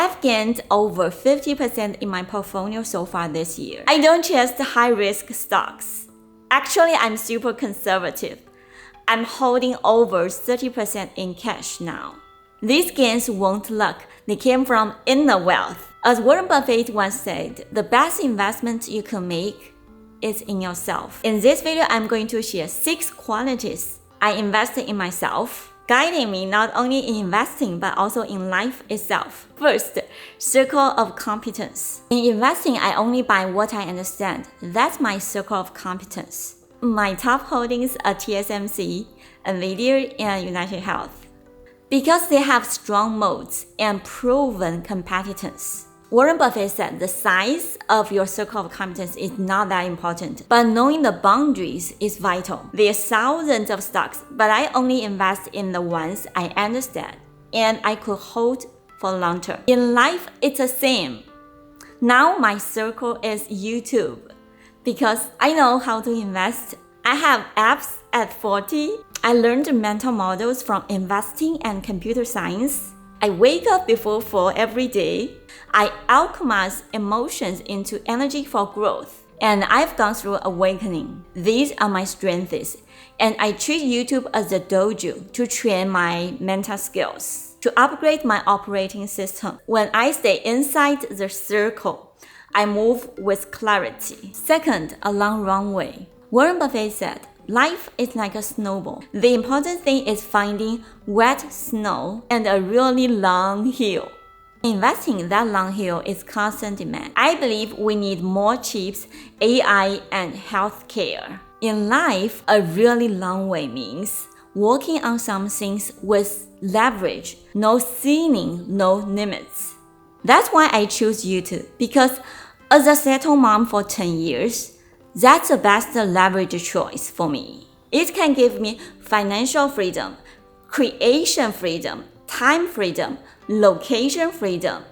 I've gained over 50% in my portfolio so far this year. I don't trust high-risk stocks. Actually, I'm super conservative. I'm holding over 30% in cash now. These gains won't luck. They came from inner wealth. As Warren Buffett once said, the best investment you can make is in yourself. In this video, I'm going to share 6 qualities I invested in myself, guiding me not only in investing but also in life itself. First, circle of competence. In investing, I only buy what I understand. That's my circle of competence. My top holdings are TSMC, Nvidia, and United Health, because they have strong moats and proven competence. Warren Buffett said the size of your circle of competence is not that important, but knowing the boundaries is vital. There are thousands of stocks, but I only invest in the ones I understand and I could hold for long term. In life, it's the same. Now my circle is YouTube, because I know how to invest. I have apps at 40. I learned mental models from investing and computer science. I wake up before 4 every day. I alchemize emotions into energy for growth. And I've gone through awakening. These are my strengths. And I treat YouTube as a dojo to train my mental skills, to upgrade my operating system. When I stay inside the circle, I move with clarity. Second, a long runway. Warren Buffett said, life is like a snowball. The important thing is finding wet snow and a really long hill. Investing in that long hill is constant demand. I believe we need more chips, AI, and healthcare. In life, a really long way means working on some things with leverage, no ceiling, no limits. That's why I choose YouTube, because as a settled mom for 10 years, that's the best leverage choice for me. It can give me financial freedom, creation freedom, time freedom, location freedom,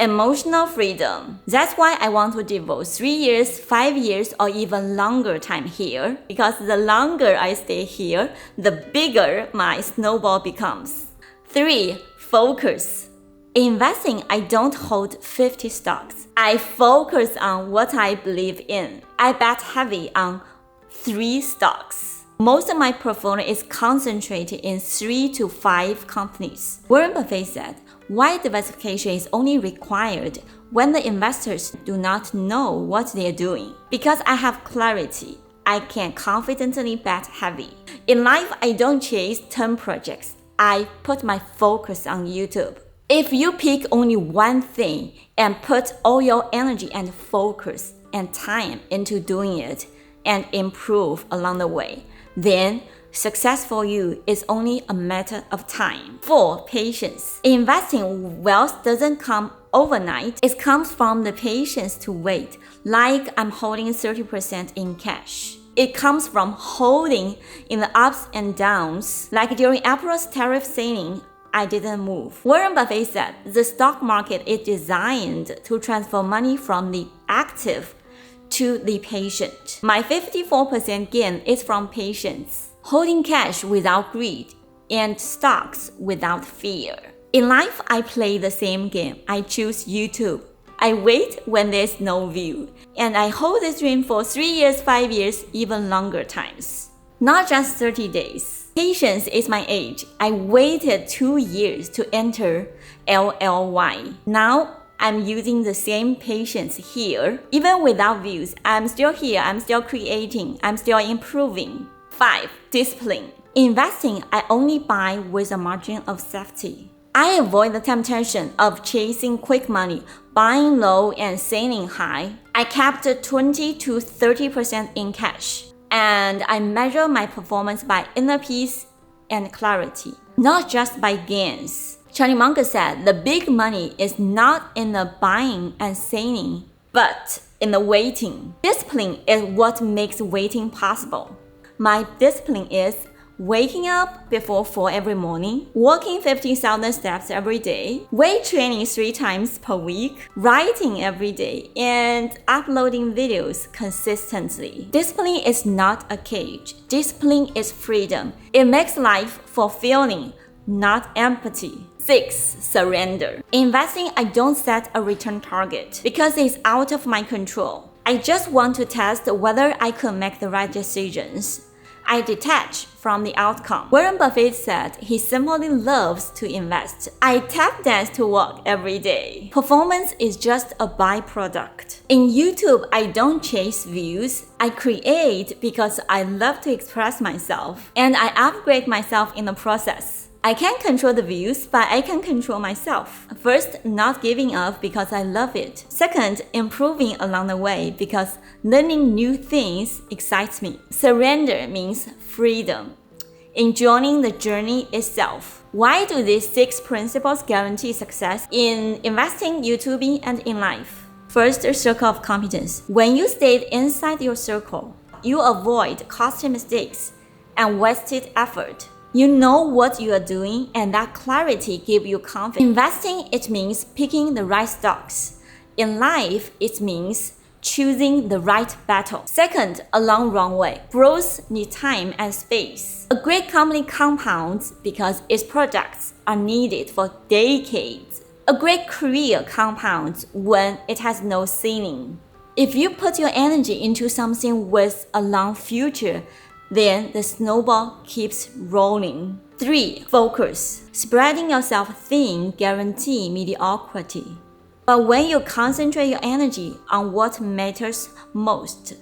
emotional freedom. That's why I want to devote 3 years, 5 years, or even longer time here, because the longer I stay here, the bigger my snowball becomes. 3. Focus. In investing, I don't hold 50 stocks. I focus on what I believe in. I bet heavy on 3 stocks. Most of my portfolio is concentrated in 3 to 5 companies. Warren Buffett said, wide diversification is only required when the investors do not know what they are doing. Because I have clarity, I can confidently bet heavy. In life, I don't chase 10 projects. I put my focus on YouTube. If you pick only one thing and put all your energy and focus and time into doing it and improve along the way, then success for you is only a matter of time. 4. Patience. Investing wealth doesn't come overnight. It comes from the patience to wait, like I'm holding 30% in cash. It comes from holding in the ups and downs, like during April's tariff ceiling, I didn't move. Warren Buffett said, the stock market is designed to transfer money from the active to the patient. My 54% gain is from patience, holding cash without greed, and stocks without fear. In life, I play the same game. I choose YouTube. I wait when there's no view, and I hold this dream for 3 years, 5 years, even longer times. Not just 30 days. Patience is my age. I waited 2 years to enter LLY. Now, I'm using the same patience here. Even without views, I'm still here. I'm still creating. I'm still improving. 5. Discipline. Investing, I only buy with a margin of safety. I avoid the temptation of chasing quick money, buying low and selling high. I kept 20 to 30% in cash. And I measure my performance by inner peace and clarity, not just by gains. Charlie Munger said, the big money is not in the buying and selling, but in the waiting. Discipline is what makes waiting possible. My discipline is waking up before 4 every morning, walking 50,000 steps every day, weight training 3 times per week, writing every day, and uploading videos consistently. Discipline is not a cage. Discipline is freedom. It makes life fulfilling, not empathy. 6. Surrender. Investing, I don't set a return target because it's out of my control. I just want to test whether I could make the right decisions. I detach from the outcome. Warren Buffett said he simply loves to invest. I tap dance to work every day. Performance is just a byproduct. In YouTube, I don't chase views. I create because I love to express myself, and I upgrade myself in the process. I can't control the views, but I can control myself. First, not giving up because I love it. Second, improving along the way because learning new things excites me. Surrender means freedom, enjoying the journey itself. Why do these 6 principles guarantee success in investing, YouTubing, and in life? First, circle of competence. When you stay inside your circle, you avoid costly mistakes and wasted effort. You know what you are doing, and that clarity gives you confidence. Investing, it means picking the right stocks. In life, it means choosing the right battle. Second, a long runway. Growth needs time and space. A great company compounds because its products are needed for decades. A great career compounds when it has no ceiling. If you put your energy into something with a long future, then the snowball keeps rolling. 3. Focus. Spreading yourself thin guarantees mediocrity. But when you concentrate your energy on what matters most,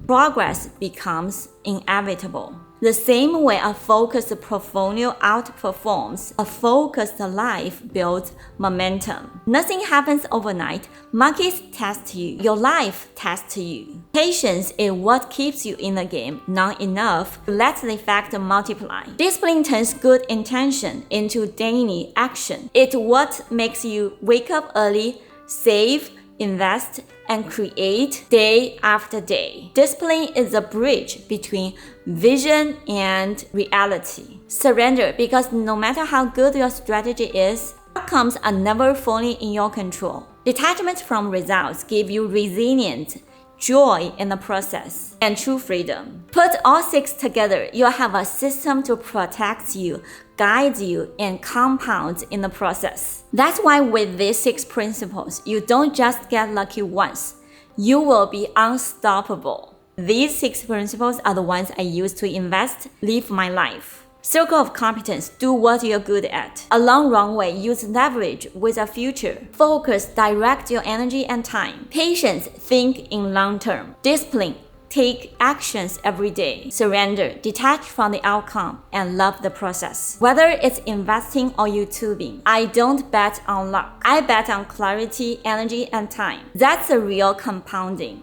progress becomes inevitable. The same way a focused portfolio outperforms, a focused life builds momentum. Nothing happens overnight. Markets test you. Your life tests you. Patience is what keeps you in the game, not enough to let the effect multiply. Discipline turns good intention into daily action. It's what makes you wake up early, save, invest, and create day after day. Discipline is a bridge between vision and reality. Surrender, because no matter how good your strategy is, outcomes are never fully in your control. Detachment from results gives you resilience, joy in the process, and true freedom. Put all 6 together, you'll have a system to protect you, guide you, and compound in the process. That's why with these 6 principles, you don't just get lucky once, you will be unstoppable. These 6 principles are the ones I use to invest, live my life. Circle of competence, do what you're good at. A long runway, use leverage with a future. Focus, direct your energy and time. Patience, think in long term. Discipline, take actions every day. Surrender, detach from the outcome, and love the process. Whether it's investing or YouTubing, I don't bet on luck. I bet on clarity, energy, and time. That's the real compounding.